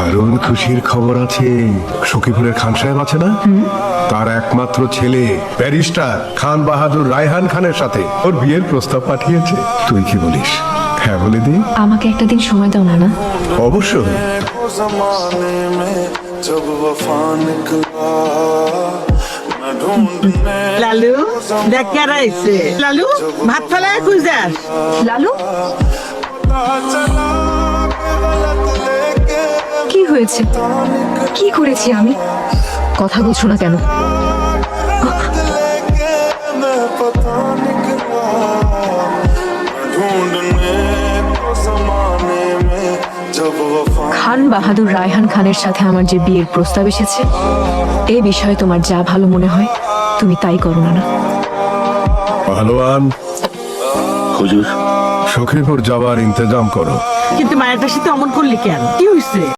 দারুণ খুশির খবর আছে। সখীপুরের খান সাহেব আছে না, তার একমাত্র ছেলে ব্যারিস্টার খান বাহাদুর রায়হান খানের সাথে ওর বিয়ের প্রস্তাব পাঠিয়েছে। তুই কি বলিস? হ্যাঁ বলে দি। আমাকে একটা দিন সময় দাও না। অবশ্যই। जमाने में जब वफा निकला न ढूंढने লালু দেখ কারা আইছে। লালু ভাত ফেলায় কই যাস? লালু, पता चला कि गलत लेके কি হয়েছে? কি करेছি আমি? কথা বলছো না কেন? गलत लेके मैं पता निकला न ढूंढने को जमाने में जब वफा খান বাহাদুর রায়হান খানের সাথে আমার যে বিয়ের প্রস্তাব এসেছে, এই বিষয়ে তোমার যা ভালো মনে হয় তুমি তাই করো না। পাহলোয়ান, হুজুর, সখীপুর যাবার ইন্তজাম করো। কিন্তু মায়েরটার সাথে অমন করলি কেন? কি হইছে?